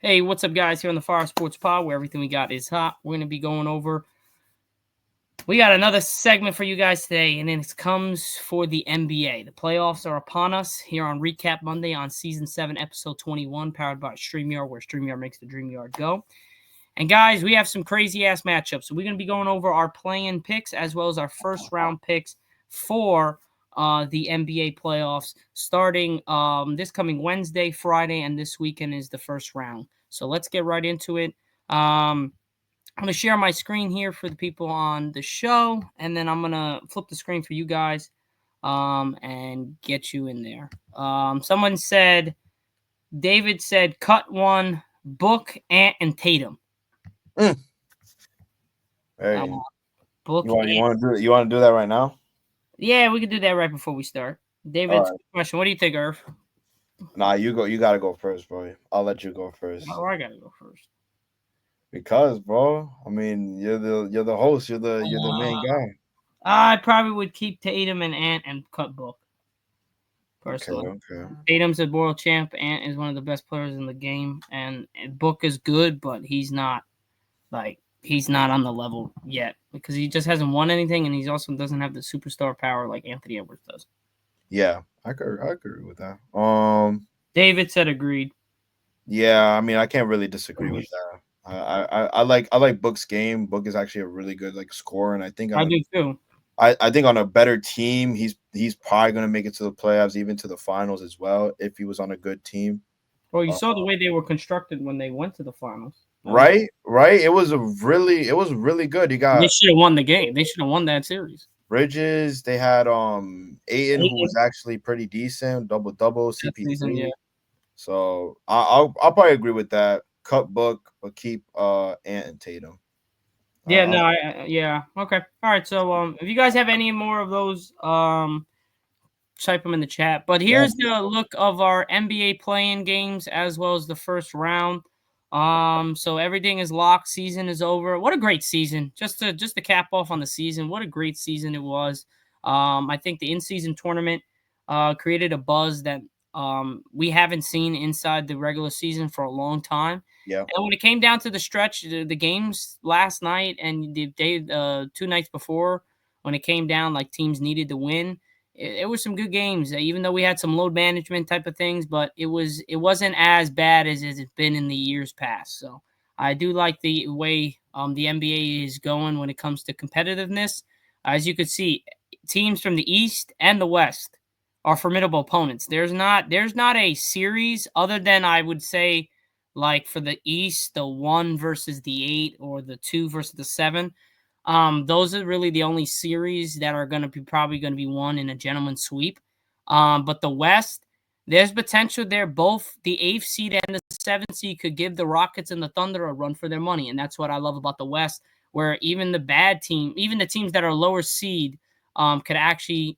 Hey, what's up, guys? Here on the Fire Sports Pod, where everything we got is hot. We're going to be going over. We got another segment for you guys today, and it comes for the NBA. The playoffs are upon us here on Recap Monday on Season 7, Episode 21, powered by StreamYard, where StreamYard makes the dream yard go. And, guys, we have some crazy-ass matchups. So we're going to be going over our play-in picks as well as our first-round picks for the NBA playoffs starting this coming Wednesday, Friday, and this weekend is the first round. So let's get right into it. I'm going to share my screen here for the people on the show, and then I'm going to flip the screen for you guys and get you in there. Someone said, David said, cut one, Book, Ant, and Tatum. Hey, Book, you Ant. want to do that right now? Yeah, we could do that right before we start. All David's right. question. What do you think, Irv? Nah, you go. You gotta go first, bro. I'll let you go first Oh, I gotta go first. because, bro. I mean, you're the host. You're the main guy. I probably would keep Tatum and Ant and cut Book. Okay. Personally, Okay. Tatum's a world champ. Ant is one of the best players in the game, and Book is good, but he's not on the level yet because he just hasn't won anything, and he also doesn't have the superstar power like Anthony Edwards does. Yeah, I agree with that. David said agreed. Yeah. I mean, I can't really disagree with that. I like Book's game. Book is actually a really good scorer, and I think I do too. I think on a better team, he's probably gonna make it to the playoffs, even to the finals as well, if he was on a good team. Well, you Uh, saw the way they were constructed when they went to the finals. right. It was really good. You They got should have won the game. They should have won that series. Bridges. They had Aiden, who was Aiton, actually pretty decent, double that season, yeah. CP3. So I'll probably agree with that. Cut Book, but keep Ant and Tatum. Yeah, no, Uh, yeah. Okay. All right. So, if you guys have any more of those, type them in the chat. But yeah, here's the look of our NBA playing games as well as the first round. So everything is locked. Season is over. What a great season! Just to cap off on the season. What a great season it was. I think the in-season tournament created a buzz that we haven't seen inside the regular season for a long time. yeah, And when it came down to the stretch, the games last night and the day, 2 nights before, when it came down, like teams needed to win, it was some good games. Even though we had some load management type of things, but it wasn't as bad as it's been in the years past. So I do like the way the NBA is going when it comes to competitiveness. As you could see, teams from the East and the West are formidable opponents. There's not a series other than I would say like for the East, the 1 versus the 8 or the 2 versus the 7. Those are really the only series that are going to be probably going to be won in a gentleman's sweep. But the West, there's potential there. Both the 8th seed and the 7th seed could give the Rockets and the Thunder a run for their money. And that's what I love about the West, where even the bad team, even the teams that are lower seed, could actually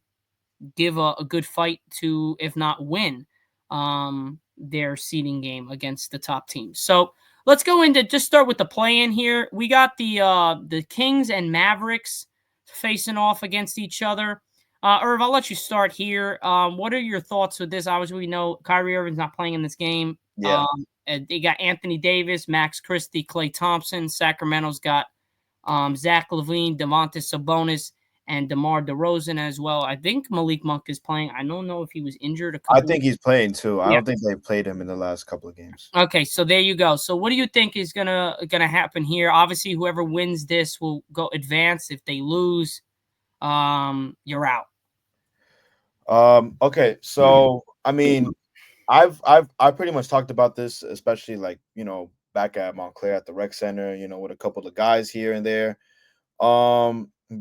give a good fight to, if not win, their seeding game against the top teams. So let's go into just start with the play-in here. We got the Kings and Mavericks facing off against each other. Irv, I'll let you start here. What are your thoughts with this? Obviously, we know Kyrie Irving's not playing in this game. yeah. And they got Anthony Davis, Max Christie, Klay Thompson. Sacramento's got Zach LaVine, Demontis Sabonis, and DeMar DeRozan as well. I think Malik Monk is playing. I don't know if he was injured a I couple think weeks. he's playing too. I Yeah. don't think they played him in the last couple of games. Okay, so there you go. So what do you think is gonna happen here? Obviously, whoever wins this will go advance. If they lose, you're out. Okay, so I mean, I've pretty much talked about this, especially back at Montclair at the rec center, with a couple of guys here and there.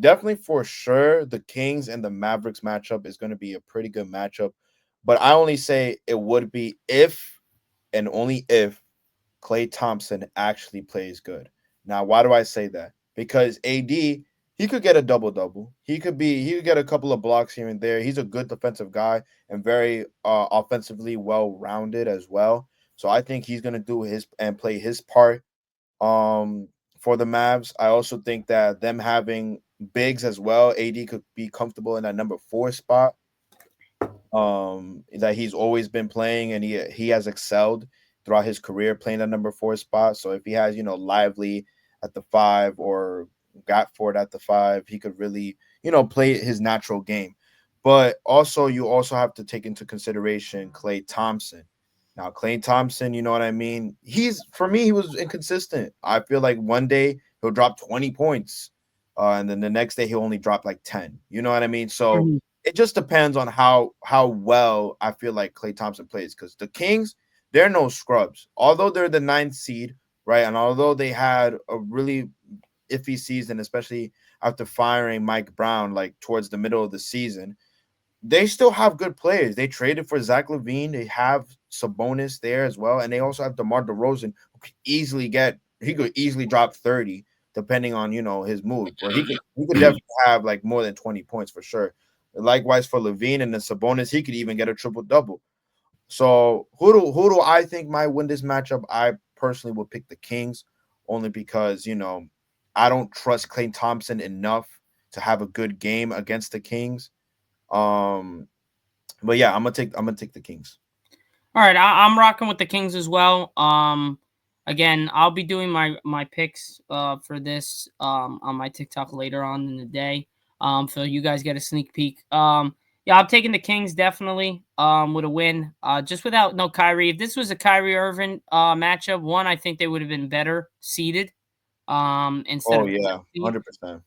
Definitely for sure, the Kings and the Mavericks matchup is going to be a pretty good matchup, but I only say it would be if and only if Klay Thompson actually plays good. Now, why do I say that? Because AD, he could get a double double. He could get a couple of blocks here and there. He's a good defensive guy and very offensively well rounded as well. So I think he's gonna do his and play his part for the Mavs. I also think that them having bigs as well, AD could be comfortable in that number 4 spot. That he's always been playing and he has excelled throughout his career playing the number 4 spot. So if he has, Lively at the 5 or Gatford at the 5, he could really, play his natural game. But also, you also have to take into consideration Clay Thompson. Now, Clay Thompson, you know what I mean? He's for me, he was inconsistent. I feel like one day he'll drop 20 points, and then the next day he'll only drop like 10. You know what I mean? So Mhm. it just depends on how well I feel like Clay Thompson plays. Because the Kings, they're no scrubs. Although they're the ninth seed, right? And although they had a really iffy season, especially after firing Mike Brown like towards the middle of the season, they still have good players. They traded for Zach LaVine. They have Sabonis there as well, and they also have DeMar DeRozan, who could easily he could easily drop 30 depending on his mood, or he could definitely have like more than 20 points for sure. Likewise for LaVine and the Sabonis, he could even get a triple double. So who do I think might win this matchup? I personally would pick the Kings only because I don't trust Klay Thompson enough to have a good game against the Kings. Um, but yeah, I'm gonna take the Kings. All right, I'm rocking with the Kings as well. Again, I'll be doing my picks for this on my TikTok later on in the day. So you guys get a sneak peek. Yeah, I'm taking the Kings definitely with a win. Just without no Kyrie. If this was a Kyrie Irving matchup, one I think they would have been better seeded instead Oh of yeah, seed.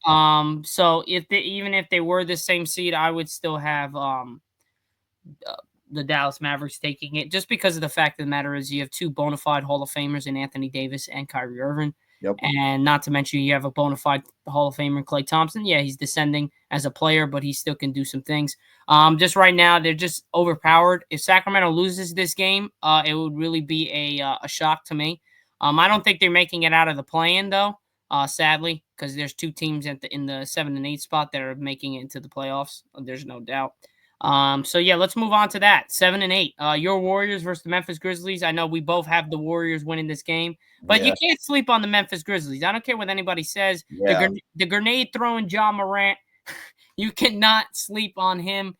100%. So even if they were the same seed, I would still have uh, the Dallas Mavericks taking it, just because of the fact of the matter is you have two bona fide Hall of Famers in Anthony Davis and Kyrie Irving. Yep. And not to mention, you have a bona fide Hall of Famer in Klay Thompson. Yeah, he's descending as a player, but he still can do some things. Just right now, they're just overpowered. If Sacramento loses this game, it would really be a shock to me. I don't think they're making it out of the play-in though. Sadly, because there's two teams in the 7 and 8 spot that are making it into the playoffs. There's no doubt. So yeah, let's move on to that. 7 and 8. Your Warriors versus the Memphis Grizzlies. I know we both have the Warriors winning this game, but you Yeah. can't sleep on the Memphis Grizzlies. I don't care what anybody says. Yeah. The grenade throwing John Morant, you cannot sleep on him.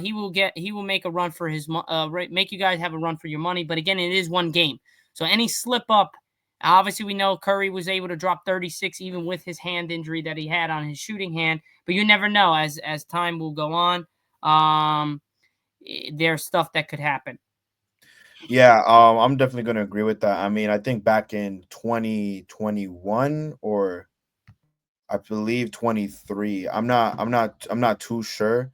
He will make a run for make you guys have a run for your money. But again, it is one game, so any slip up. Obviously, we know Curry was able to drop 36 even with his hand injury that he had on his shooting hand. But you never know as time will go on. Um, there's stuff that could happen. Yeah, I'm definitely gonna agree with that. I mean, I think back in 2021 or I believe 23. I'm not too sure,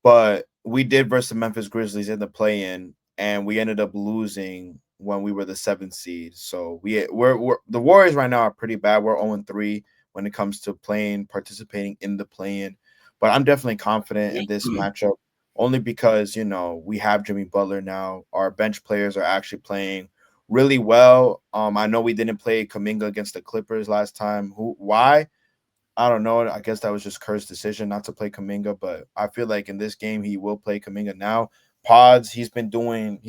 but we did versus the Memphis Grizzlies in the play-in, and we ended up losing when we were the seventh seed. So we're the Warriors right now are pretty bad. We're 0-3 when it comes to participating in the play-in. But I'm definitely confident in this matchup only because we have Jimmy Butler now. Our bench players are actually playing really well. I know we didn't play Kaminga against the Clippers last time. Why? I don't know. I guess that was just Kerr's decision not to play Kaminga, but I feel like in this game he will play Kaminga now. Pods, he's been doing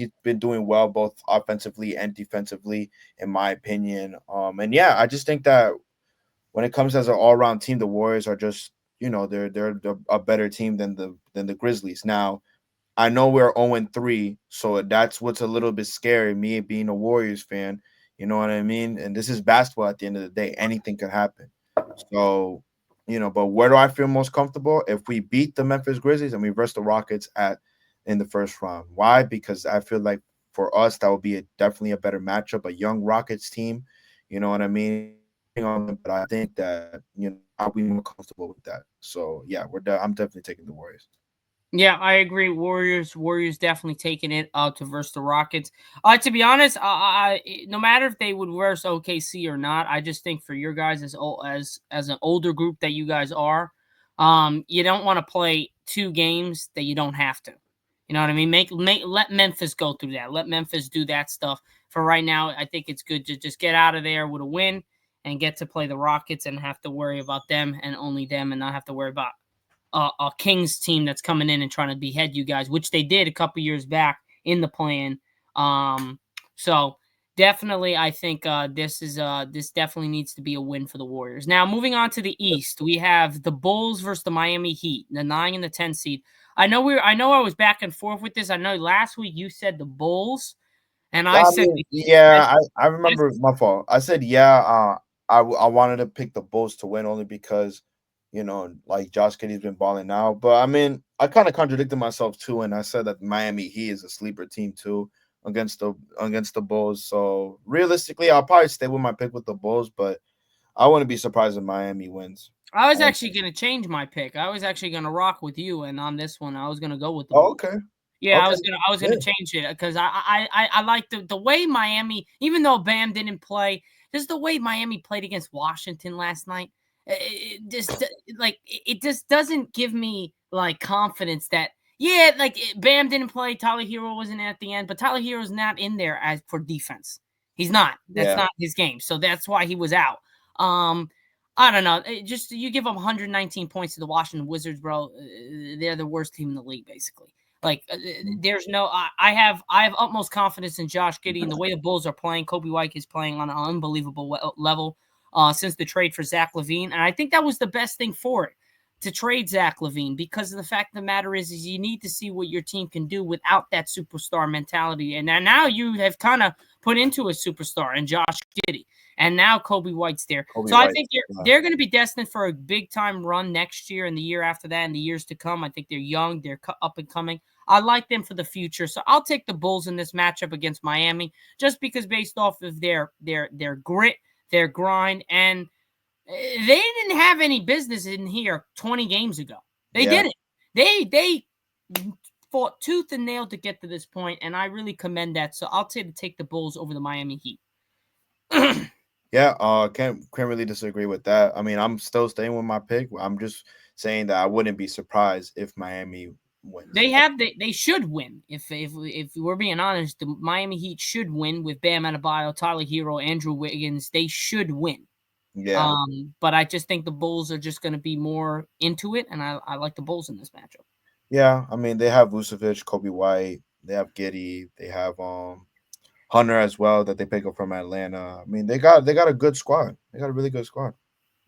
well both offensively and defensively, in my opinion. And yeah, I just think that when it comes as an all around team, the Warriors are just they're a better team than the Grizzlies. Now I know we're 0-3, so that's what's a little bit scary. Me being a Warriors fan, you know what I mean? And this is basketball at the end of the day. Anything can happen. So, but where do I feel most comfortable? If we beat the Memphis Grizzlies and we verse the Rockets at in the first round. Why? Because I feel like for us that would be definitely a better matchup, a young Rockets team. You know what I mean? I'm rooting on them, but I think that I'll be more comfortable with that. So yeah, I'm definitely taking the Warriors. Yeah, I agree. Warriors definitely taking it to verse the Rockets. To be honest, no matter if they would verse OKC or not, I just think for your guys as an older group that you guys are, you don't want to play two games that you don't have to. You know what I mean? Let Memphis go through that. Let Memphis do that stuff. For right now, I think it's good to just get out of there with a win and get to play the Rockets and have to worry about them and only them, and not have to worry about a Kings team that's coming in and trying to behead you guys, which they did a couple years back in the plan. So definitely, I think this definitely needs to be a win for the Warriors. Now, moving on to the East, we have the Bulls versus the Miami Heat, the 9 and the 10 seed. I know I was back and forth with this. I know last week you said the Bulls. And I I said mean, the Heat. yeah, I That's remember my fault. I said, yeah, I wanted to pick the Bulls to win only because, like Josh Giddey's been balling now. But I mean, I kind of contradicted myself too, and I said that Miami Heat is a sleeper team too against the Bulls. So realistically, I'll probably stay with my pick with the Bulls, but I wouldn't be surprised if Miami wins. I was Um, actually gonna change my pick. I was actually gonna rock with you, and on this one, I was gonna go with the oh, Bulls. okay, Yeah, okay, I was yeah, gonna change it because I like the way Miami, even though Bam didn't play, just the way Miami played against Washington last night. It just like it just doesn't give me like confidence that yeah, like Bam didn't play, Tyler Hero wasn't at the end, but Tyler Hero's not in there as for defense. He's not. That's yeah, not his game, so that's why he was out. Um, I don't know. Just you give them 119 points to the Washington Wizards, bro. They're the worst team in the league, basically. Like mm, there's no I have utmost confidence in Josh Giddey and the way the Bulls are playing. Kobe White is playing on an unbelievable level since the trade for Zach LaVine, and I think that was the best thing for it to trade Zach LaVine because of the fact of the matter is you need to see what your team can do without that superstar mentality, and now you have kind of put into a superstar and Josh Giddey. And now Kobe White's there. Kobe So I White. think Yeah, they're going to be destined for a big time run next year and the year after that and the years to come. I think they're young, they're up and coming. I like them for the future. So I'll take the Bulls in this matchup against Miami just because based off of their grit, their grind, and they didn't have any business in here 20 games ago. They yeah. didn't. They fought tooth and nail to get to this point, and I really commend that. So I'll take the Bulls over the Miami Heat. Yeah, can't really disagree with that. I mean, I'm still staying with my pick. I'm just saying that I wouldn't be surprised if Miami wins. They should win. If we're being honest, the Miami Heat should win with Bam Adebayo, Tyler Hero, Andrew Wiggins. They should win. Yeah, But I just think the Bulls are just going to be more into it, and I like the Bulls in this matchup. yeah. I mean, they have Vucevic, Kobe White, they have Giddy, they have Hunter as well that they pick up from Atlanta. I mean, they got a good squad. They got a really good squad.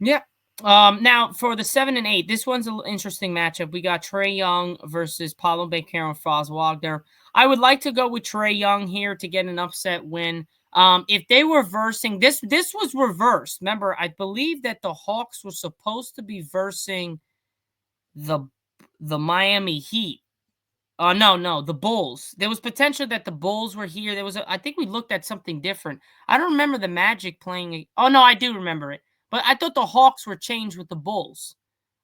Yeah. Now for the 7 and 8, this one's an interesting matchup. We got Trey Young versus Paulo Becker and Franz Wagner. I would like to go with Trey Young here to get an upset win. If they were versing this was reversed. Remember, I believe that the Hawks were supposed to be versing the the Miami Heat. No, the Bulls. There was potential that the Bulls were here. I think we looked at something different. I don't remember the Magic playing. Oh no, I do remember it. But I thought the Hawks were changed with the Bulls.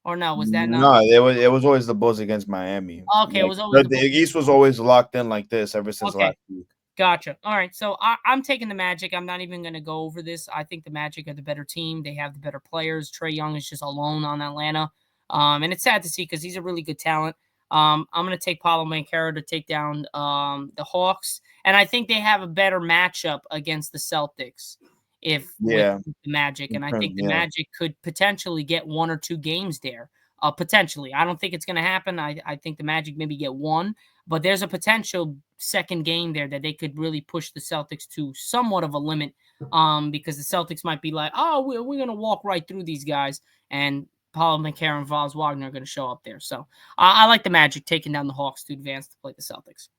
Or no, was that not? No, it was always the Bulls against Miami. Okay, it Like was always the, the the Bulls. East was always locked in like this ever since Okay, last week. gotcha. All right, so I'm taking the Magic. I'm not even going to go over this. I think the Magic are the better team. They have the better players. Trey Young is just alone on Atlanta, and it's sad to see because he's a really good talent. I'm going to take Paulo Banchero to take down the Hawks, and I think they have a better matchup against the Celtics if with Yeah, the Magic, and I think the yeah, Magic could potentially get 1 or 2 games there. Potentially, I don't think it's going to happen. I think the Magic maybe get one, but there's a potential second game there that they could really push the Celtics to somewhat of a limit. Because the Celtics might be like, oh, we're gonna walk right through these guys, and Paul McCarron and Vaz Wagner are gonna show up there. So I like the Magic taking down the Hawks to advance to play the Celtics.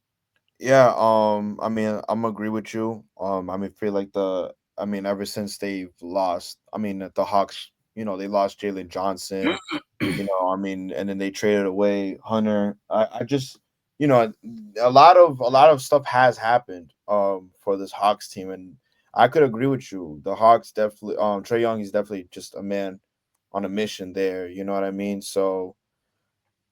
yeah. I mean, I'm agree with you. I mean, feel like I mean, ever since they've lost, I mean, the Hawks, they lost Jalen Johnson. I mean, and then they traded away Hunter. I just, you know, a lot of stuff has happened for this Hawks team, and I could agree with you. The Hawks definitely, Trey Young is definitely just a man on a mission there. You know what I mean? So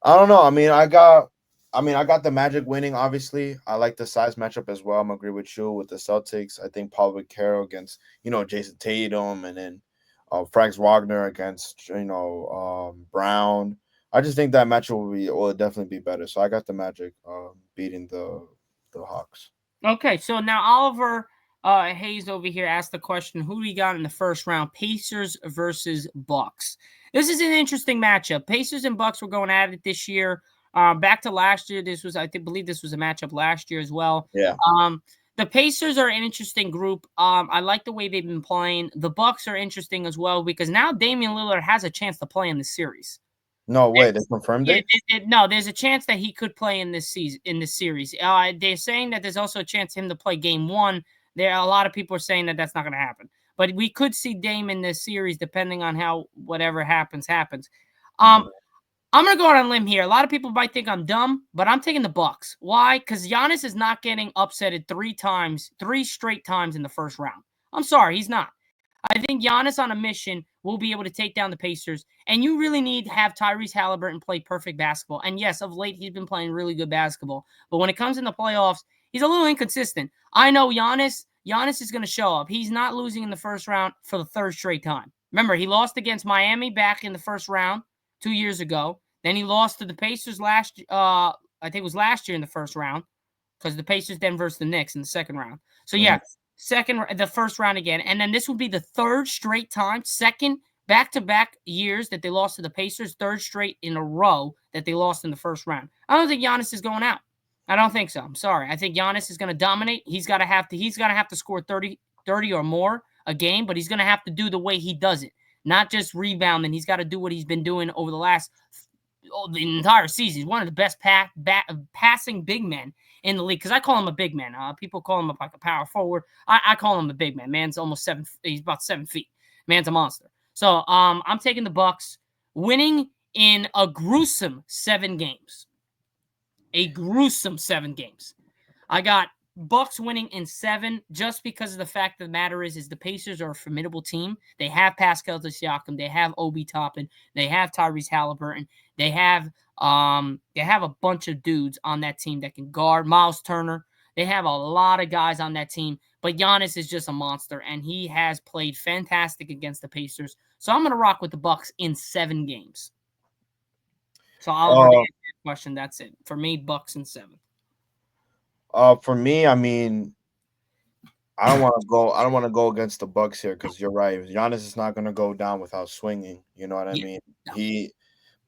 I don't know. I mean, I got the Magic winning. Obviously, I like the size matchup as well. I'm agree with you with the Celtics. I think Paul Carroll against Jason Tatum, and then Frank Wagner against Brown. I just think that matchup will definitely be better. So I got the Magic beating the Hawks. Okay, so now Oliver Hayes over here asked the question: who do we got in the first round? Pacers versus Bucks. This is an interesting matchup. Pacers and Bucks were going at it this year. Back to last year, believe this was a matchup last year as well. Yeah, Um, the Pacers are an interesting group. I like the way they've been playing. The Bucks are interesting as well because now Damian Lillard has a chance to play in the series. No way, they confirmed Yeah, it. no, there's a chance that he could play in this season in this series. They're saying that there's also a chance him to play game one. There are a lot of people are saying that that's not going to happen, but we could see Dame in this series depending on how whatever happens. Um, Mhm. I'm gonna go out on a limb here. A lot of people might think I'm dumb, but I'm taking the Bucks. Why? Because Giannis is not getting upsetted 3 times, 3 straight times in the first round. I'm sorry, he's not. I think Giannis on a mission will be able to take down the Pacers, and you really need to have Tyrese Halliburton play perfect basketball. And yes, of late he's been playing really good basketball, but when it comes in the playoffs, he's a little inconsistent. I know Giannis is going to show up. He's not losing in the first round for the third straight time. Remember, he lost against Miami back in the first round 2 years ago. Then he lost to the Pacers I think it was last year in the first round because the Pacers then versus the Knicks in the second round. So Mhm. yeah, the first round again, and then this would be the third straight time, second back-to-back years that they lost to the Pacers, third straight in a row that they lost in the first round. I don't think Giannis is going out. I don't think so. I'm sorry. I think Giannis is going to dominate. He's got to score 30 or more a game, but he's going to have to do the way he does it, not just rebounding. He's got to do what he's been doing over the entire season. He's one of the best passing big men in the league because I call him a big man. People call him like a power forward. I call him a big man. Man's almost 7. He's about 7 feet. Man's a monster. So I'm taking the Bucks winning in a gruesome 7 games. A gruesome 7 games. I got Bucks winning in 7 just because of the fact of the matter is the Pacers are a formidable team. They have Pascal Siakam, they have Obi Toppin, they have Tyrese Halliburton, they have a bunch of dudes on that team that can guard Miles Turner. They have a lot of guys on that team, but Giannis is just a monster and he has played fantastic against the Pacers. So I'm going to rock with the Bucks in 7 games. So Oliver, to Uh, answer your question, that's it. For me, Bucks in 7. for me, I mean, I don't want to go. I don't want to go against the Bucks here because you're right. Giannis is not going to go down without swinging. You know what I Yeah, mean? no,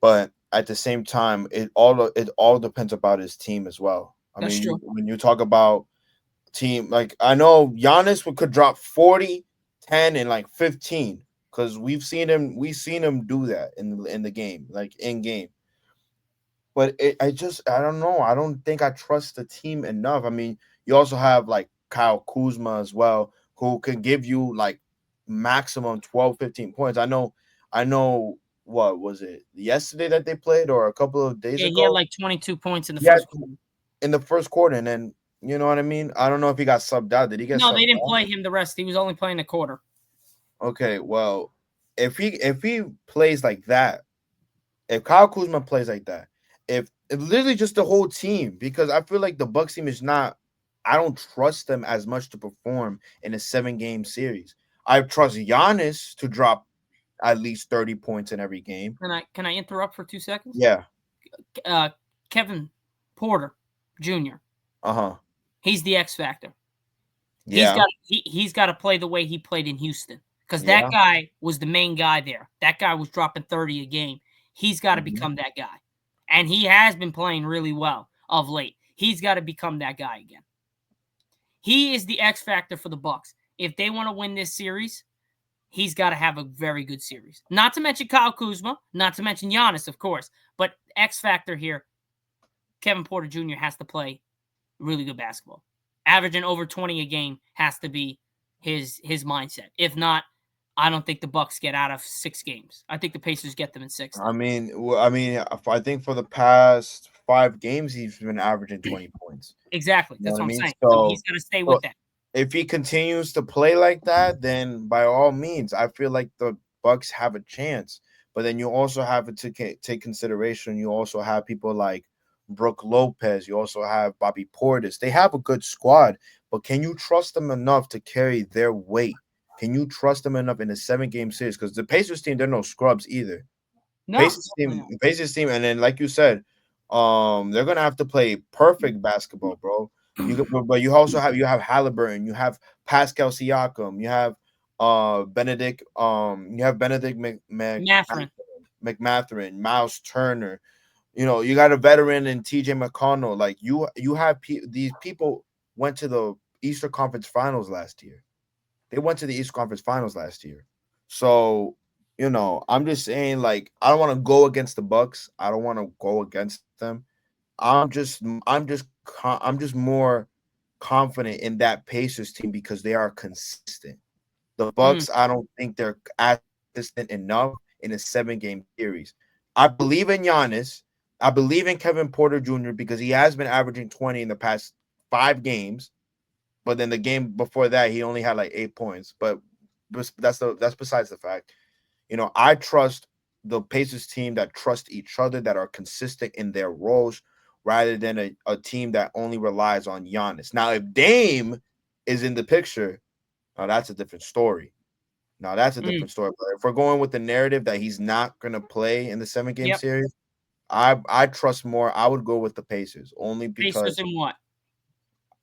But at the same time, it all depends about his team as well. I that's mean, true. when you talk about team, like I know Giannis could drop 40, 10, and like 15 because we've seen him do that in the game, like in game. But I don't know. I don't think I trust the team enough. I mean, you also have like Kyle Kuzma as well, who can give you like maximum 12, 15 points. I know what was it yesterday that they played or a couple of days Yeah, he had ago? like 22 points in the Yeah, first quarter. in the first quarter, and then you know what I mean? I don't know if he got subbed out. Did he get No, they subbed didn't out? play him the rest. He was only playing a quarter. Okay, well, if he plays like that, if Kyle Kuzma plays like that, if literally just the whole team, because I feel like the Bucks team is not, I don't trust them as much to perform in a 7 game series. I trust Giannis to drop at least 30 points in every game. Can I interrupt for 2 seconds? Yeah. Uh, Kevin Porter Jr. Uh huh. He's the X factor. He's Yeah. got he's got to play the way he played in Houston because that Yeah. guy was the main guy there. That guy was dropping 30 a game. He's got to Mhm. become that guy, and he has been playing really well of late. He's got to become that guy again. He is the X factor for the Bucks. If they want to win this series, he's got to have a very good series. Not to mention Kyle Kuzma, not to mention Giannis, of course, but X factor here, Kevin Porter Jr. has to play really good basketball. Averaging over 20 a game has to be his mindset. If not, I don't think the Bucks get out of 6 games. I think the Pacers get them in 6 I though. mean, I think for the past 5 games, he's been averaging 20 points. Exactly. You know That's what I what I'm mean? saying. So So, he's got to stay so with that. if he continues to play like that, then by all means, I feel like the Bucks have a chance. But then you also have to take consideration. You also have people like Brooke Lopez. You also have Bobby Portis. They have a good squad, but can you trust them enough to carry their weight? Can you trust them enough in a 7 game series? Because the Pacers team, they're no scrubs either. No, definitely not. Pacers team, and then like you said, they're gonna have to play perfect basketball, bro. But you have Halliburton, you have Pascal Siakam, you have Benedict Matherin. McMatherin, Miles Turner. You got a veteran in TJ McConnell. Like you have these people went to the Eastern Conference Finals last year. They went to the Eastern Conference Finals last year. So I'm just saying, like, I don't want to go against the Bucks. I don't want to go against them. I'm just more confident in that Pacers team because they are consistent. The Mm, Bucks, I don't think they're as consistent enough in a 7 game series. I believe in Giannis. I believe in Kevin Porter Jr. because he has been averaging 20 in the past 5 games. But then the game before that, he only had like 8 points. But that's besides the fact. I trust the Pacers team that trust each other, that are consistent in their roles, rather than a team that only relies on Giannis. Now, if Dame is in the picture, now that's a different story. Now that's a mm. different story. But if we're going with the narrative that he's not gonna play in the 7 game Yep. series, I trust more. I would go with the Pacers only Pacers because in what?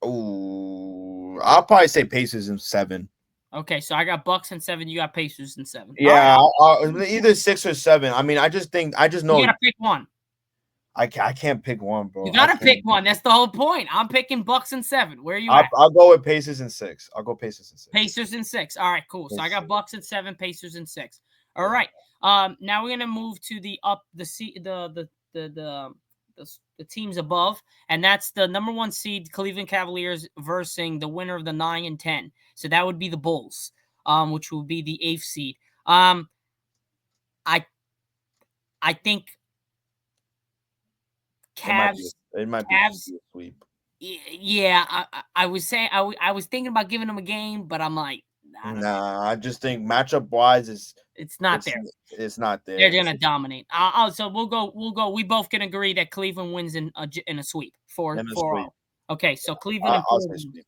I'll probably say Pacers in 7. Okay, so I got Bucks in 7. You got Pacers in 7. All right. Yeah, either 6 or 7. I mean, I just You know gotta pick one. I can't pick one, You bro. I gotta pick can't. one. That's the whole point. I'm picking Bucks in 7. Where are you I'll, at? I'll go with Pacers in 6. I'll go Pacers in 6. Pacers in 6. All right, cool. So I Yes. got Bucks in 7, Pacers in 6. All Yeah. right. Now we're gonna move to the teams above, and that's the number 1 seed Cleveland Cavaliers versus the winner of the 9 and 10. So that would be the Bulls, which will be the 8th seed. I I think It might be. Cavs It might be Cavs a sweep. Yeah, I was saying I was thinking about giving them a game, but I'm like, I don't know. Nah, I just think matchup wise, It's not it's there. it's not They're there. gonna dominate. So we'll go. We both can agree that Cleveland wins in a sweep, four In a four sweep. zero. Okay, so Cleveland in I'll 4 say games. sweep.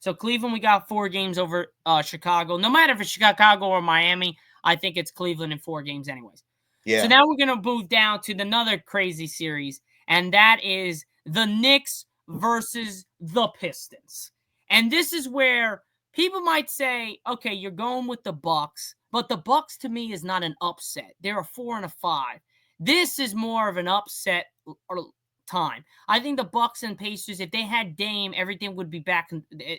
So Cleveland, we got 4 games over Chicago. No matter if it's Chicago or Miami, I think it's Cleveland in 4 games anyways. So Yeah. now we're gonna move down to another crazy series, and that is the Knicks versus the Pistons. And this is where people might say, okay, you're going with the Bucks, but the Bucks to me is not an upset. They're a 4 and a 5. This is more of an upset or time. I think the Bucks and Pacers, if they had Dame, everything would be back.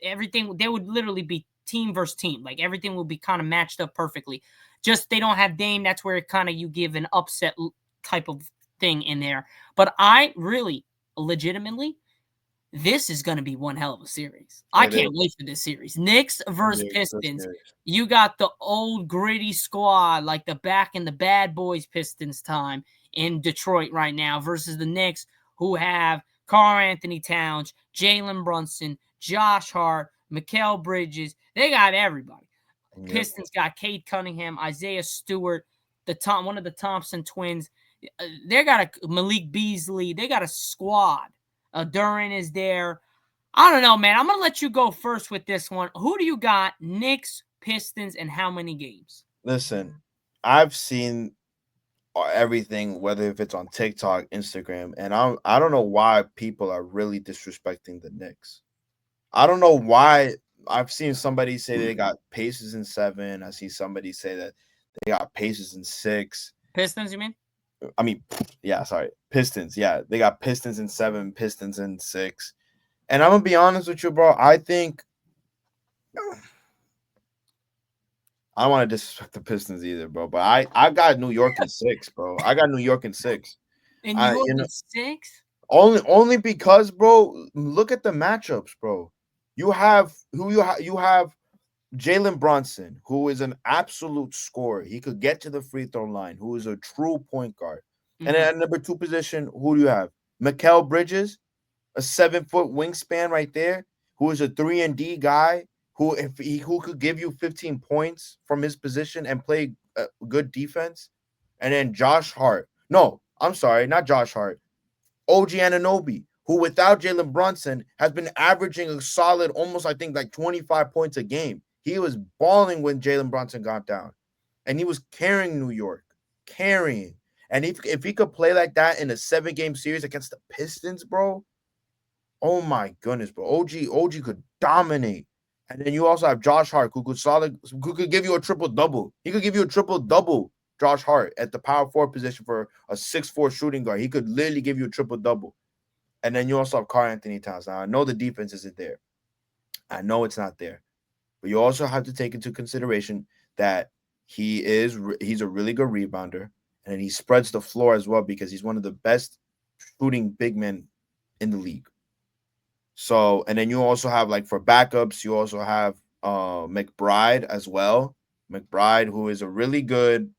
Everything they would literally be team versus team. Like everything will be kind of matched up perfectly. Just they don't have Dame. That's where it kind of you give an upset type of thing in there. But I really, legitimately, this is going to be one hell of a series. I It can't is. wait for this series. Knicks It versus is. This Pistons. series. You got the old gritty squad, like the back in the bad boys Pistons time in Detroit right now, versus the Knicks, who have Karl Anthony Towns, Jalen Brunson, Josh Hart, Mikal Bridges. They got everybody. Yep. Pistons got Cade Cunningham, Isaiah Stewart, one of the Thompson twins. They got a Malik Beasley. They got a squad. Duran is there. I don't know, man. I'm gonna let you go first with this one. Who do you got? Knicks, Pistons, and how many games? Listen, I've seen everything, whether if it's on TikTok, Instagram, and I don't know why people are really disrespecting the Knicks. I don't know why. I've seen somebody say they got Pacers in 7. I see somebody say that they got Pacers in 6. Pistons, you mean? I mean, yeah, sorry, Pistons. Yeah, they got Pistons in 7, Pistons in 6. And I'm gonna be honest with you, bro. I think I don't want to disrespect the Pistons either, bro. But I got New York in 6, bro. I got New York in 6. And I you you know at 6? only because, bro. Look at the matchups, bro. You have Jalen Brunson, who is an absolute scorer. He could get to the free throw line. Who is a true point guard. And Mm-hmm. then at number 2 position, who do you have? Mikal Bridges, a 7 foot wingspan right there, who is a 3 and D guy, who could give you 15 points from his position and play good defense. And then Josh Hart. No, I'm sorry, not Josh Hart. OG Ananobi, who without Jalen Brunson has been averaging a solid almost, I think, like 25 points a game. He was balling when Jalen Brunson got down. And he was carrying New York. Carrying. And if he could play like that in a 7 game series against the Pistons, bro, oh my goodness, bro. OG could dominate. And then you also have Josh Hart, who could give you a triple double. He could give you a triple double, Josh Hart, at the power forward position for a 6'4" shooting guard. He could literally give you a triple double. And then you also have Karl Anthony Towns. Now I know the defense isn't there. I know it's not there. But you also have to take into consideration that He's a really good rebounder, and he spreads the floor as well because he's one of the best shooting big men in the league. So, and then you also have like for backups, you also have McBride as well. McBride, who is a really good,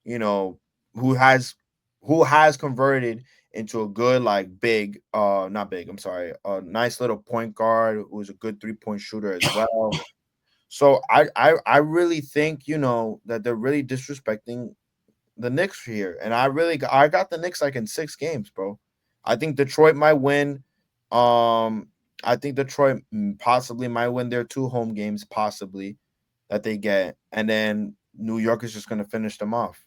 you know, who has who has converted into a good like big, not big, I'm sorry, a nice little point guard who's a good 3-point shooter as well. So I really think that they're really disrespecting the Knicks here, and I got the Knicks like in 6 games, bro. I think Detroit might win. Um, I think Detroit possibly might win their 2 home games, possibly that they get, and then New York is just gonna finish them off.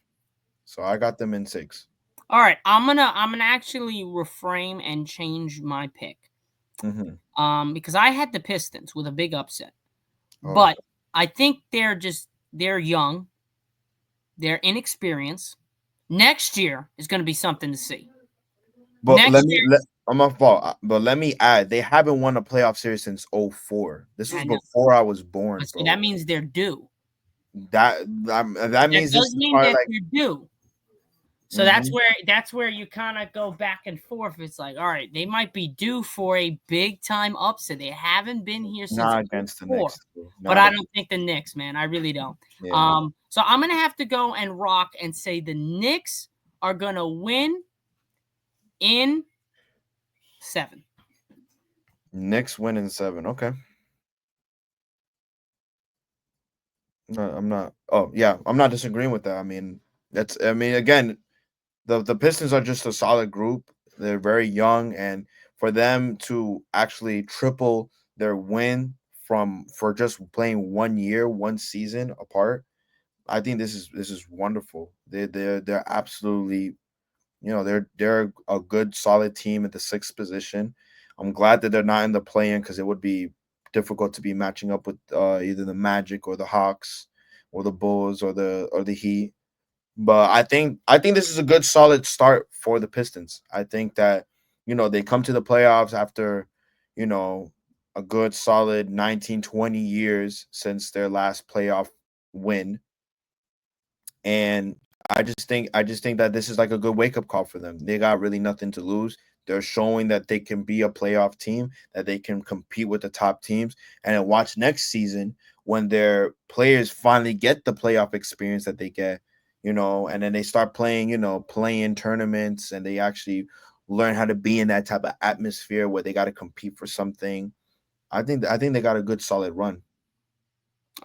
So I got them in 6. All right, I'm gonna actually reframe and change my pick. Mm-hmm. Because I had the Pistons with a big upset, Oh, but I think they're young, they're inexperienced. Next year is going to be something to see. but Next year, I'm a fault, but let me add, they haven't won a playoff series since '04. This was I know, before I was born, but see, that bro. means they're due. That That means this does is mean probably that like. they're due. So Mhm. that's where you kind of go back and forth. It's like, all right, they might be due for a big time upset. They haven't been here since Not against the '04, Knicks, bro. but Not I a don't think the Knicks, man. I really don't. Yeah. So I'm gonna have to go and rock and say the Knicks are gonna win in 7. Knicks win in 7. Okay. No, I'm not. Oh, yeah. I'm not disagreeing with that. I mean, again, the Pistons are just a solid group. They're very young, and for them to actually triple their win for just playing 1 year, 1 season apart, I think this is wonderful. They're absolutely, they're a good solid team at the 6th position. I'm glad that they're not in the play-in because it would be difficult to be matching up with either the Magic or the Hawks or the Bulls or the Heat. But I think this is a good solid start for the Pistons. I think that they come to the playoffs after you know a good solid 19-20 years since their last playoff win, and I just think that this is like a good wake up call for them. They got really nothing to lose. They're showing that they can be a playoff team, that they can compete with the top teams, and then watch next season when their players finally get the playoff experience that they get, and then they start playing, playing tournaments, and they actually learn how to be in that type of atmosphere where they got to compete for something. I think they got a good solid run.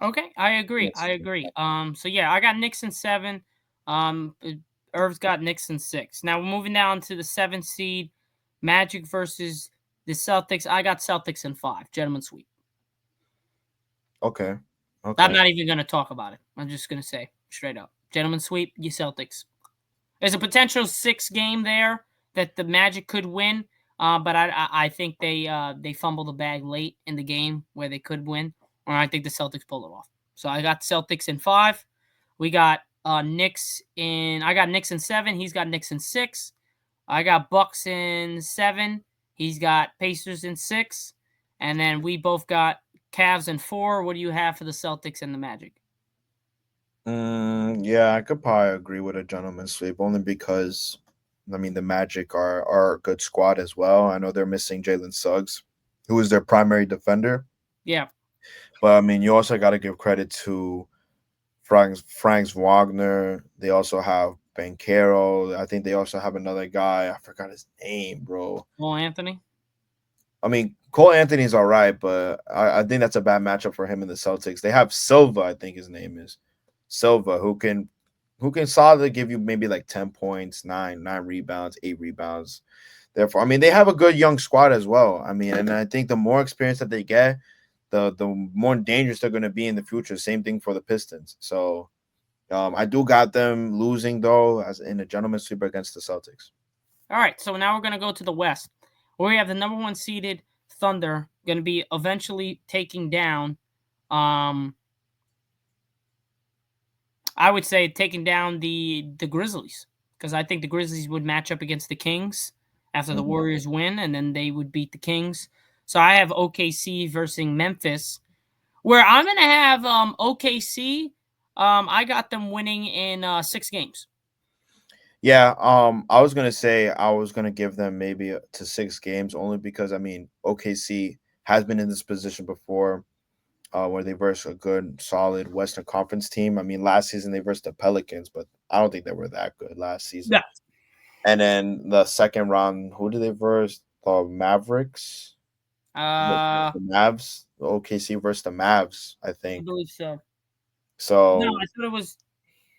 Okay, I agree. Yes. I agree. So yeah, I got Knicks in 7. Irv's got Knicks in 6. Now we're moving down to the 7th seed, Magic versus the Celtics. I got Celtics in 5. Gentlemen sweep. Okay. I'm Okay. not even gonna talk about it. I'm just gonna say straight up, gentlemen sweep. You Celtics. There's a potential 6 game there that the Magic could win, but I think they fumble the bag late in the game where they could win, or I think the Celtics pull it off. So I got Celtics in 5. We got Knicks in. I got Knicks in 7. He's got Knicks in 6. I got Bucks in 7. He's got Pacers in 6, and then we both got Cavs in 4. What do you have for the Celtics and the Magic? Yeah, I could probably agree with a gentleman's sweep only because, I mean, the Magic are a good squad as well. I know they're missing Jalen Suggs, who is their primary defender, Yeah, but I mean, you also got to give credit to Franz Wagner. They also have Bankero. I think they also have another guy. I forgot his name, bro. Well, Anthony. I mean, Cole Anthony's all right, but I think that's a bad matchup for him in the Celtics. They have Silva, I think his name is Silva, who can solidly give you maybe like 10 points, nine rebounds, 8 rebounds. Therefore, I mean, they have a good young squad as well. I mean, and I think the more experience that they get, the more dangerous they're going to be in the future. Same thing for the Pistons. So I do got them losing though, as in a gentleman's sweep against the Celtics. All right, so now we're gonna go to the West, where we have the number 1 seeded Thunder gonna be eventually taking down. Um, I would say taking down the Grizzlies, because I think the Grizzlies would match up against the Kings after the Mhm. Warriors win, and then they would beat the Kings. So I have OKC versus Memphis, where I'm gonna have OKC I got them winning in 6 games. Yeah, I was gonna say I was gonna give them maybe to 6 games only because I mean OKC has been in this position before, where they versed a good, solid Western Conference team. I mean, last season they versed the Pelicans, but I don't think they were that good last Yeah. season. And then the second round, who did they verse? The Mavericks, I the Mavs, the OKC versus the Mavs, I think. believe so. No, So I thought it was.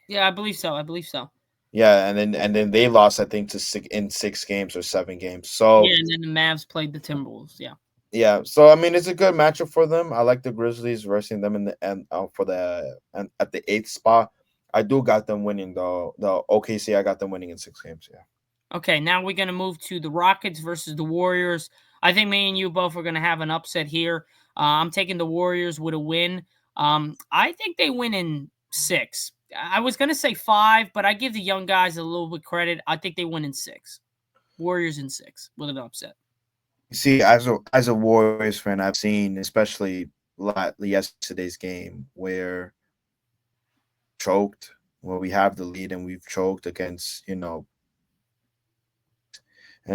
Yeah, I believe so. I believe so. yeah, and then they lost, I think, to 6 games or 7 games. Yeah, So and then the Mavs played the Timberwolves. Yeah. yeah, so I mean, it's a good matchup for them. I like the Grizzlies versing them in the end for the and at the eighth spot. I do got them winning though. The OKC, I got them winning in 6 games. Yeah. Okay, now we're gonna move to the Rockets versus the Warriors. I think me and you both are gonna have an upset here. I'm taking the Warriors with a win. I think they win in 6. I was gonna say 5, but I give the young guys a little bit credit. I think they win in 6. Warriors in 6 with an upset. See, as a Warriors fan, I've seen especially yesterday's game where choked, where we have the lead and we've choked against and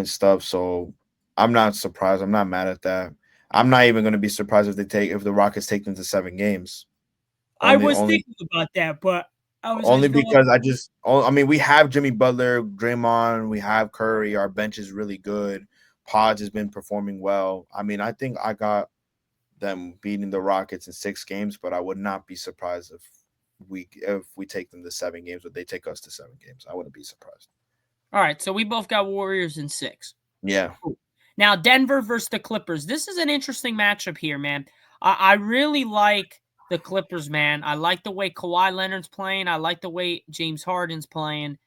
stuff. So I'm not surprised. I'm not mad at that. I'm not even going to be surprised if the Rockets take them to 7 games. I Only was only thinking about that, but I was only like, going. because I mean, we have Jimmy Butler, Draymond, we have Curry. Our bench is really good. Podge has been performing well. I mean, I think I got them beating the Rockets in 6 games, but I would not be surprised if we take them to 7 games or they take us to 7 games. I wouldn't be surprised. All right, so we both got Warriors in 6. Yeah. Now, Denver versus the Clippers. This is an interesting matchup here, man. I really like the Clippers, man. I like the way Kawhi Leonard's playing. I like the way James Harden's playing.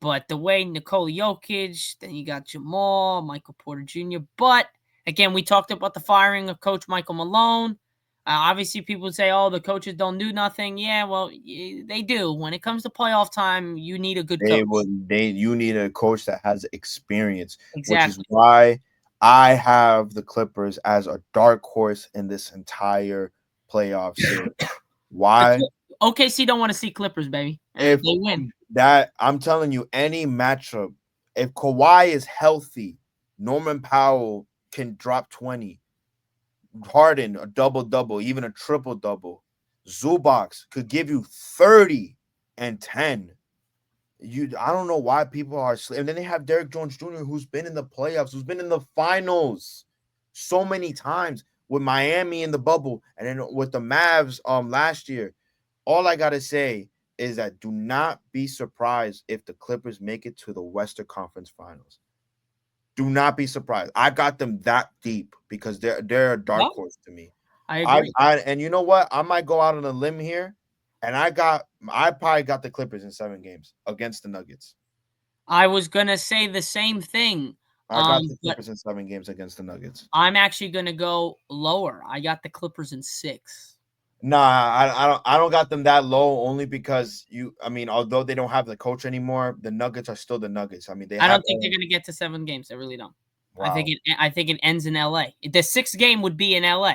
But the way Nikola Jokic, then you got Jamal, Michael Porter Jr. But again, we talked about the firing of Coach Michael Malone. Obviously, people would say, "Oh, the coaches don't do nothing." Yeah, well, they do. When it comes to playoff time, you need a good They coach. would they you need a coach that has experience, which is Exactly. why I have the Clippers as a dark horse in this entire playoff series. Why? OKC don't want to see Clippers, baby. If They win. that I'm telling you, any matchup, if Kawhi is healthy, Norman Powell can drop 20. Harden a double double, even a triple double. Zubac could give you 30 and 10. I don't know why people are and then they have Derrick Jones Jr., who's been in the playoffs, who's been in the finals so many times with Miami in the bubble, and then with the Mavs last year. All I gotta say is that do not be surprised if the Clippers make it to the Western Conference Finals. Do not be surprised. I got them that deep because they're a dark No, horse to me. I I agree. I and you know what? I might go out on a limb here, and I probably got the Clippers in 7 games against the Nuggets. I was gonna say the same thing. I got the But Clippers in 7 games against the Nuggets. I'm actually gonna go lower. I got the Clippers in 6. Nah, I don't got them that low only because I mean, although they don't have the coach anymore, the Nuggets are still the Nuggets. I mean, they I have don't think they're gonna get to 7 games. I really don't. wow. I think it ends in LA. The 6th game would be in LA.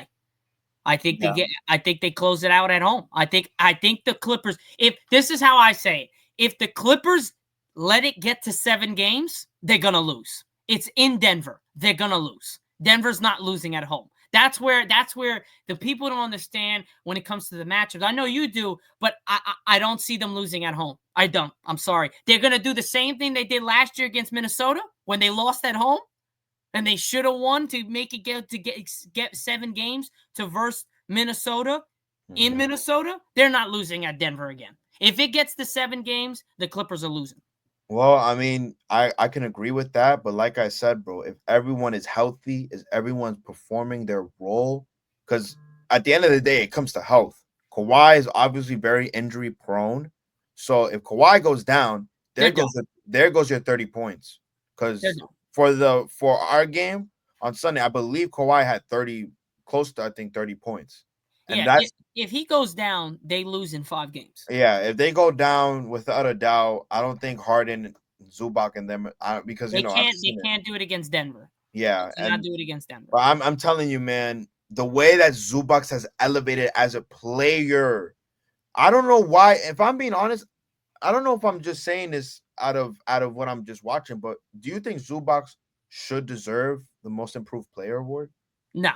Yeah. I think they close it out at home. I think the Clippers, if this is how I say it, if the Clippers let it get to 7 games, they're going to lose. It's in Denver. They're going to lose. Denver's not losing at home. That's where the people don't understand when it comes to the matchups. I know you do, but I don't see them losing at home. I don't. I'm sorry. They're going to do the same thing they did last year against Minnesota when they lost at home and they should have won to make it get 7 games to verse Minnesota in Mhm. Minnesota. They're not losing at Denver again. If it gets to 7 games, the Clippers are losing. Well, I mean, I can agree with that, but like I said, bro, if everyone is healthy, is everyone's performing their role? Because at the end of the day, it comes to health. Kawhi is obviously very injury prone, so if Kawhi goes down, They're done. there goes your 30 points. They're Because done. for our game on Sunday, I believe Kawhi had 30, close to I think 30 points, and Yeah, that's if he goes down, they lose in 5 games. yeah, if they go down without a doubt, I don't think Harden, Zubac, and them because I've They seen it. can't do it against Denver. They Yeah, cannot and do it against Denver. but I'm telling you, man, the way that Zubac has elevated as a player, I don't know why. If I'm being honest, I don't know if I'm just saying this out of what I'm just watching, but do you think Zubac should deserve the most improved player award? No,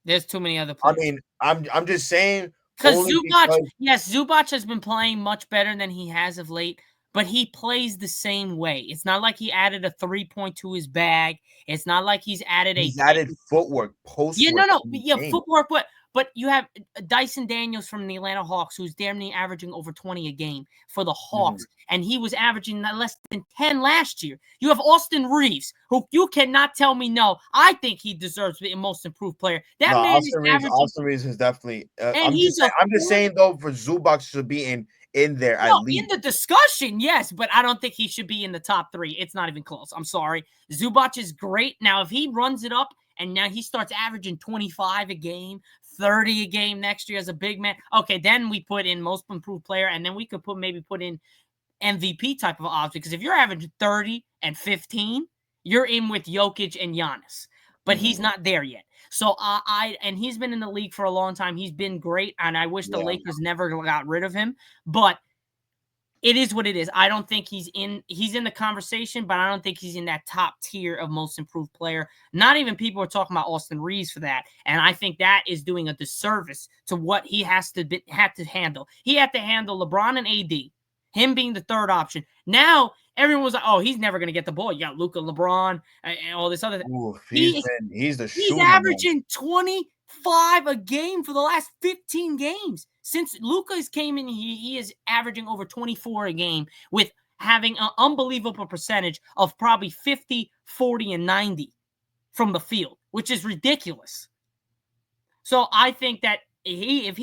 there's too many other I players. mean, I'm just saying Because only Zubac, because yes, Zubac has been playing much better than he has of late, but he plays the same way. It's not like he added a 3-point to his bag. It's not like he's added a he's added footwork, yeah, post no, work no, in the yeah, game. footwork, but you have Dyson Daniels from the Atlanta Hawks, who's damn near averaging over 20 a game for the Mhm. Hawks, and he was averaging less than 10 last year. You have Austin Reeves, who you cannot tell me no. I think he deserves the most improved player. No, That man is averaging, Austin Reeves is definitely. and he's a I'm just 40. saying though, for Zubac to be in there No, at in least. the discussion, yes, but I don't think he should be in the top 3. It's not even close. I'm sorry. Zubac is great. Now, if he runs it up and now he starts averaging 25 a game, 30 a game next year as a big man, okay, then we put in most improved player, and then we could maybe put in MVP type of odds, because if you're averaging 30 and 15, you're in with Jokic and Giannis. But he's Mhm. not there yet. So and he's been in the league for a long time. He's been great, and I wish the Yeah. Lakers never got rid of him. But it is what it is. I don't think he's in the conversation, but I don't think he's in that top tier of most improved player. Not even people are talking about Austin Reeves for that. And I think that is doing a disservice to what he had to handle. He had to handle LeBron and AD, him being the third option. Now everyone was like, "Oh, he's never going to get the ball." You got Luka, LeBron, and all this other. Oof, He he's the He's shooter man. averaging 25 a game for the last 15 games. Since Lucas came in, he is averaging over 24 a game with having an unbelievable percentage of probably 50, 40, and 90 from the field, which is ridiculous. So I think that if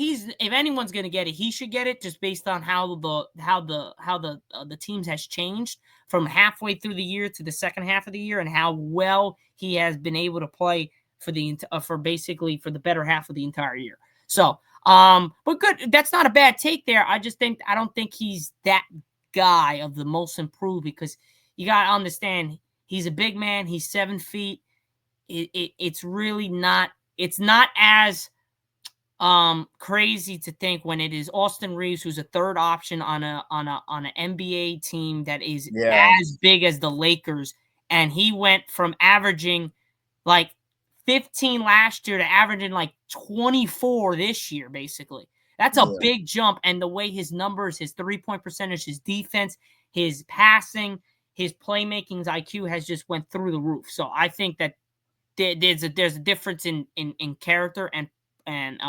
anyone's going to get it, he should get it, just based on how the teams has changed from halfway through the year to the second half of the year, and how well he has been able to play for basically for the better half of the entire year. So, but good. That's not a bad take there. I don't think he's that guy of the most improved, because you got to understand, he's a big man. He's 7 feet. It's really not. It's not as crazy to think when it is Austin Reeves, who's a third option on an NBA team that is Yeah, as big as the Lakers, and he went from averaging like 15 last year to averaging like 24 this year, basically. That's a yeah. big jump. And the way his numbers, his 3-point percentage, his defense, his passing, his playmaking's IQ has just went through the roof. So I think that there's a difference in character and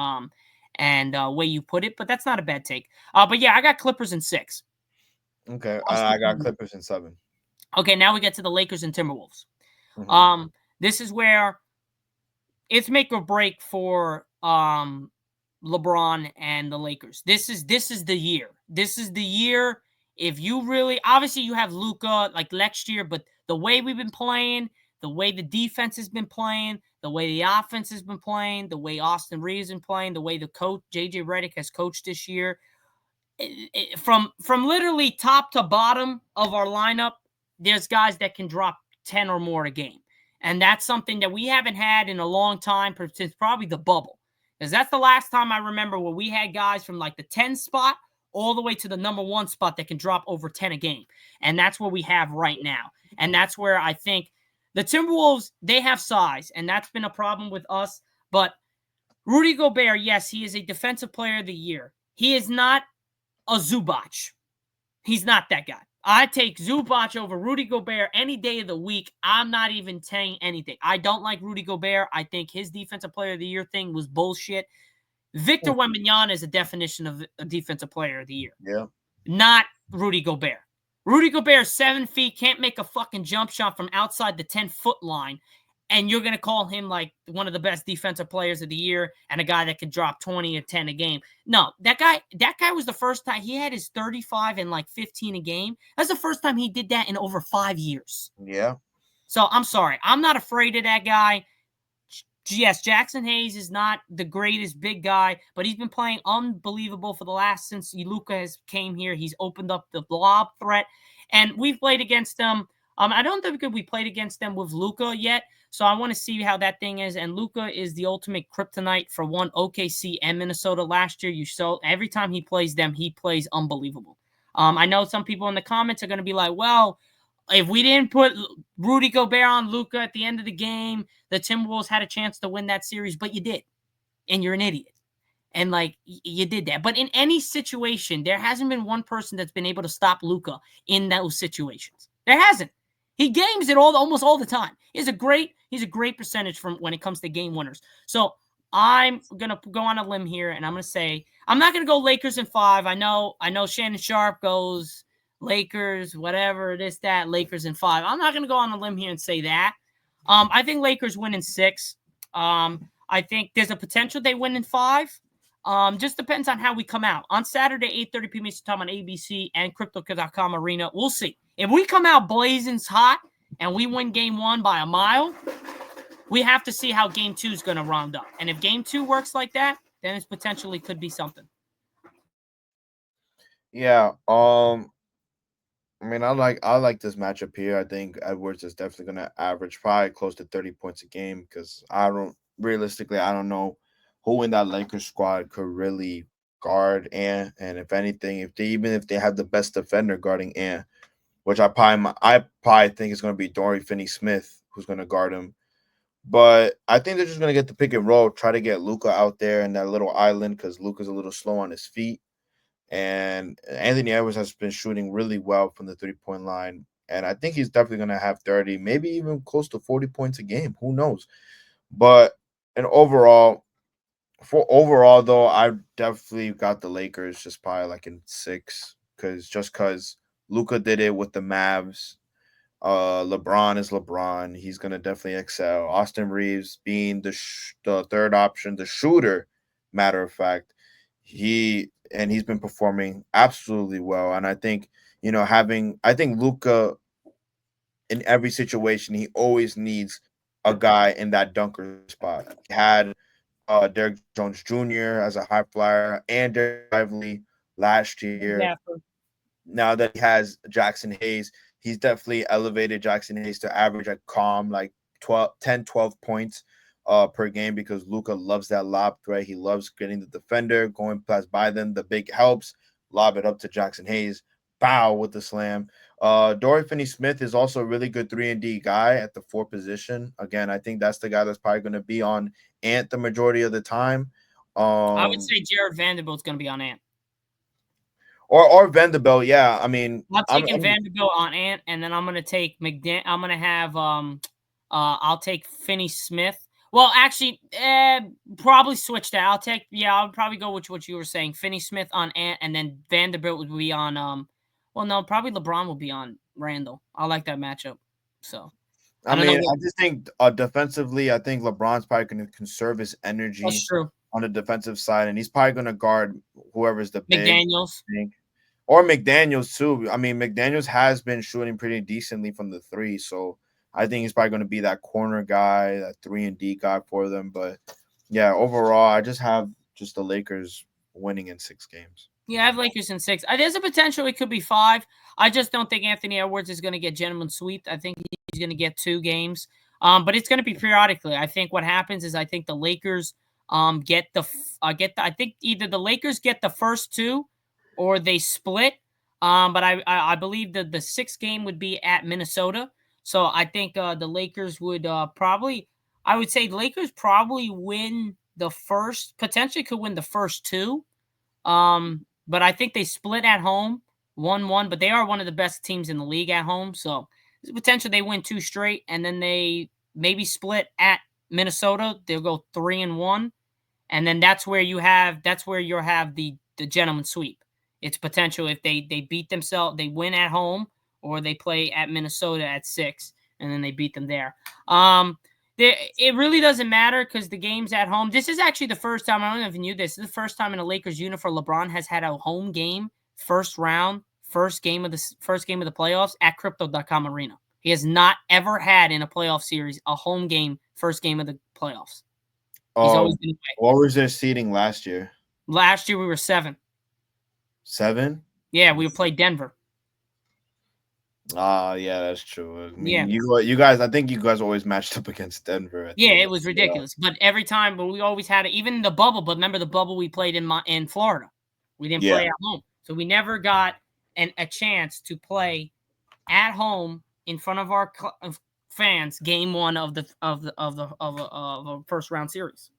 way you put it, but that's not a bad take. But yeah, I got Clippers in 6. Okay, Austin I got Timberwolves. Clippers in 7. Okay, now we get to the Lakers and Timberwolves. Mhm. Um, this is where it's make or break for LeBron and the Lakers. This is the year. This is the year. If you really, obviously you have Luka like next year, but the way we've been playing, the way the defense has been playing, the way the offense has been playing, the way Austin Reeves has been playing, the way the coach JJ Redick has coached this year, from literally top to bottom of our lineup, there's guys that can drop 10 or more a game. And that's something that we haven't had in a long time, since probably the bubble. Because that's the last time I remember where we had guys from like the 10 spot all the way to the number 1 spot that can drop over 10 a game. And that's what we have right now. And that's where I think the Timberwolves, they have size, and that's been a problem with us. But Rudy Gobert, yes, he is a defensive player of the year. He is not a Zubac. He's not that guy. I take Zubac over Rudy Gobert any day of the week. I'm not even saying anything. I don't like Rudy Gobert. I think his defensive player of the year thing was bullshit. Victor Wembanyama is a definition of a defensive player of the year, Yeah. not Rudy Gobert. Rudy Gobert is 7 feet, can't make a fucking jump shot from outside the 10-foot line, and you're going to call him like one of the best defensive players of the year and a guy that could drop 20 or 10 a game. No, that guy was the first time he had his 35 and like 15 a game. That's the first time he did that in over 5 years. Yeah. So I'm sorry. I'm not afraid of that guy. Yes, Jackson Hayes is not the greatest big guy, but he's been playing unbelievable for the last since Luka has came here. He's opened up the lob threat, and we've played against them I don't think we played against them with Luka yet, so I want to see how that thing is. And Luka is the ultimate kryptonite for one OKC and Minnesota last year. You saw every time he plays them, he plays unbelievable. I know some people in the comments are going to be like, "Well, if we didn't put Rudy Gobert on Luka at the end of the game, the Timberwolves had a chance to win that series, but you did, and you're an idiot." And like you did that. But in any situation, there hasn't been one person that's been able to stop Luka in those situations. There hasn't. He games it almost all the time. He's a great percentage from when it comes to game winners. So I'm gonna go on a limb here, and I'm gonna say I'm not gonna go Lakers in 5. I know Shannon Sharp goes Lakers, whatever it is that Lakers in 5. I'm not gonna go on a limb here and say that. I think Lakers win in 6. I think there's a potential they win in 5. Just depends on how we come out. On Saturday, 8:30 p.m. Eastern Time on ABC and Crypto.com Arena. We'll see. If we come out blazing hot and we win game 1 by a mile, we have to see how game 2 is going to round up. And if game 2 works like that, then it potentially could be something. Yeah. I mean, I like this matchup here. I think Edwards is definitely going to average probably close to 30 points a game because I don't know who in that Lakers squad could really guard and if anything, if they have the best defender guarding Ant, which I probably think is going to be Dorian Finney-Smith who's going to guard him. But I think they're just going to get the pick and roll, try to get Luca out there in that little island because Luca's a little slow on his feet. And Anthony Edwards has been shooting really well from the 3-point line. And I think he's definitely going to have 30, maybe even close to 40 points a game. Who knows? But and overall though, I definitely got the Lakers just probably like in 6 because Luca did it with the Mavs. LeBron is LeBron. He's gonna definitely excel. Austin Reeves being the third option, the shooter. Matter of fact, he's been performing absolutely well. And I think I think Luca in every situation he always needs a guy in that dunker spot. He had Derek Jones Jr. as a high flyer and Derek Lively last year. Exactly. Now that he has Jackson Hayes, he's definitely elevated Jackson Hayes to average a calm like 12 points per game because Luca loves that lob threat. He loves getting the defender, going past by them. The big helps, lob it up to Jackson Hayes, bow with the slam. Dorian Finney-Smith is also a really good 3-and-D guy at the 4 position. Again, I think that's the guy that's probably going to be on Ant the majority of the time. I would Um, say Jared Vanderbilt's going to be on Ant. or Vanderbilt, yeah. I mean, I'm taking Vanderbilt on Ant, and then I'm gonna take I'm gonna have I'll take Finney Smith. Well, actually, probably switch that. I'll probably go with what you were saying. Finney Smith on Ant, and then Vanderbilt would be on well, no, probably LeBron will be on Randall. I like that matchup. So I I don't know mean, what I just think defensively, I think LeBron's probably going to conserve his that's energy true. on the defensive side, and he's probably going to guard whoever's the big, McDaniels. I think, or McDaniels too. I mean, McDaniels has been shooting pretty decently from the 3, so I think he's probably going to be that corner guy, that 3-and-D guy for them. But yeah, overall, I just have just the Lakers winning in 6 games. Yeah, I have Lakers in 6. There's a potential it could be 5. I just don't think Anthony Edwards is going to get gentleman sweep. I think he's going to get 2 games. But it's going to be periodically. I think what happens is I think the Lakers I think either the Lakers get the first 2 or they split. But I believe that the 6th game would be at Minnesota. So I think the Lakers would probably I would say the Lakers probably win the first, potentially could win the first 2. But I think they split at home, 1-1, but they are one of the best teams in the league at home. So there's a potential they win 2 straight, and then they maybe split at Minnesota. They'll go 3-1. And then that's where you'll have the gentleman sweep. It's potential if they beat themselves, they win at home, or they play at Minnesota at 6, and then they beat them there. It really doesn't matter because the game's at home. This is actually the first time, I don't know if you knew this is the first time in a Lakers uniform LeBron has had a home game, first round, first game of the playoffs at Crypto.com Arena. He has not ever had in a playoff series a home game, first game of the playoffs. He's always been away. What was their seeding last year? Last year we were 7. 7? Yeah, we played Denver. Yeah, that's true. I mean, Yeah. you guys, I think you guys always matched up against Denver at Yeah, the it was ridiculous. But every time, but we always had it, even the bubble. But remember the bubble we played in Florida. We didn't yeah. play at home, so we never got a chance to play at home in front of our fans. Game one of a first round series.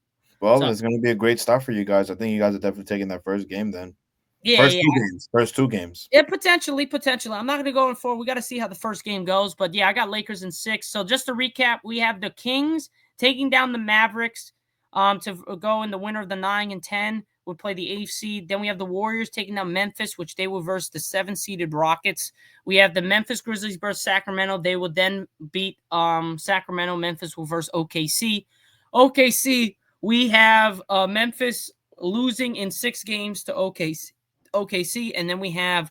Well, So it's going to be a great start for you guys. I think you guys are definitely taking that first game then. yeah, First yeah, two games. First two games. yeah, potentially, potentially. I'm not going to go in for. We got to see how the first game goes, but yeah, I got Lakers in 6. So just to recap, we have the Kings taking down the Mavericks, to go in the winner of the 9 and 10. Would play the 8th seed. Then we have the Warriors taking down Memphis, which they will verse the 7 seeded Rockets. We have the Memphis Grizzlies versus Sacramento. They will then beat Sacramento. Memphis will verse OKC. OKC. We have Memphis losing in 6 games to OKC. OKC, and then we have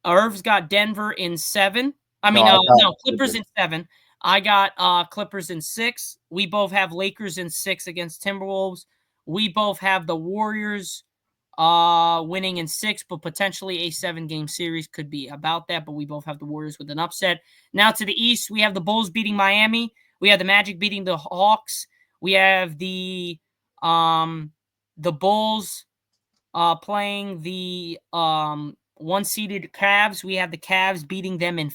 Irv's got Denver in 7. I No, mean, I got no, Clippers in Clippers. 7. I got Clippers in 6. We both have Lakers in 6 against Timberwolves. We both have the Warriors winning in 6, but potentially a 7-game series could be about that. But we both have the Warriors with an upset. Now to the East, we have the Bulls beating Miami. We have the Magic beating the Hawks. We have the Bulls playing the 1 seeded Cavs. We have the Cavs beating them in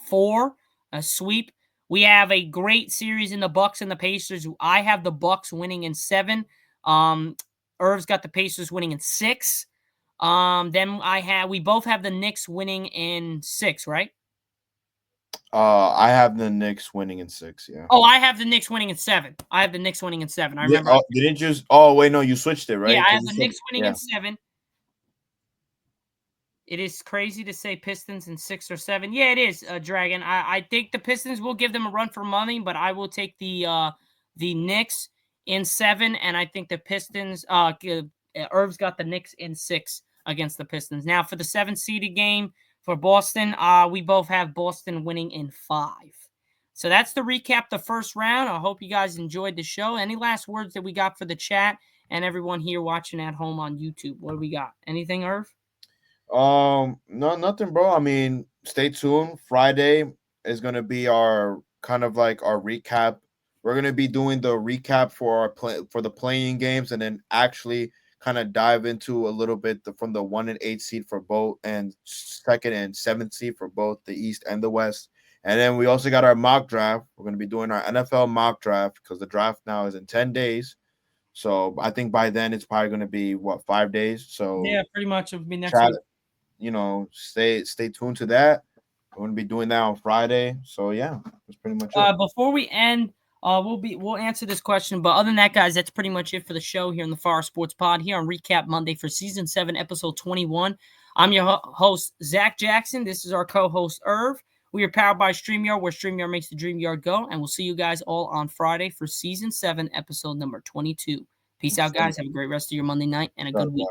4, a sweep. We have a great series in the Bucks and the Pacers. I have the Bucks winning in 7. Um, Irv's got the Pacers winning in 6. Then we both have the Knicks winning in 6, right? I have the Knicks winning in 6, yeah. Oh, I have the Knicks winning in 7. I have the Knicks winning in 7. I Yeah, remember. didn't you oh, wait, no, you switched it, Yeah, right? I Because have you the said Knicks winning in yeah. 7. It is crazy to say Pistons in 6 or 7. Yeah, it is, Dragon. I think the Pistons will give them a run for money, but I will take the Knicks in 7, and I think the Pistons. Irv's got the Knicks in 6 against the Pistons. Now for the 7 seeded game for Boston, we both have Boston winning in 5. So that's the recap the first round. I hope you guys enjoyed the show. Any last words that we got for the chat and everyone here watching at home on YouTube? What do we got? Anything, Irv? No, nothing, bro. I mean, stay tuned. Friday is gonna be our kind of like our recap. We're gonna be doing the recap for our play for the playing games, and then actually kind of dive into a little bit from the 1 and 8 seed for both, and second and 7th seed for both the East and the West. And then we also got our mock draft. We're gonna be doing our NFL mock draft because the draft now is in 10 days. So I think by then it's probably gonna be what 5 days. So Yeah, pretty much. It'll be next chat week. stay tuned to that. I'm gonna be doing that on Friday. So yeah, that's pretty much it. Before we end, we'll answer this question. But other than that, guys, that's pretty much it for the show here in the Far Sports Pod here on Recap Monday for Season 7, Episode 21. I'm your host, Zach Jackson. This is our co-host, Irv. We are powered by StreamYard, where StreamYard makes the dream yard go. And we'll see you guys all on Friday for Season 7, Episode number 22. Peace out, guys. Have a great rest of your Monday night and a good week.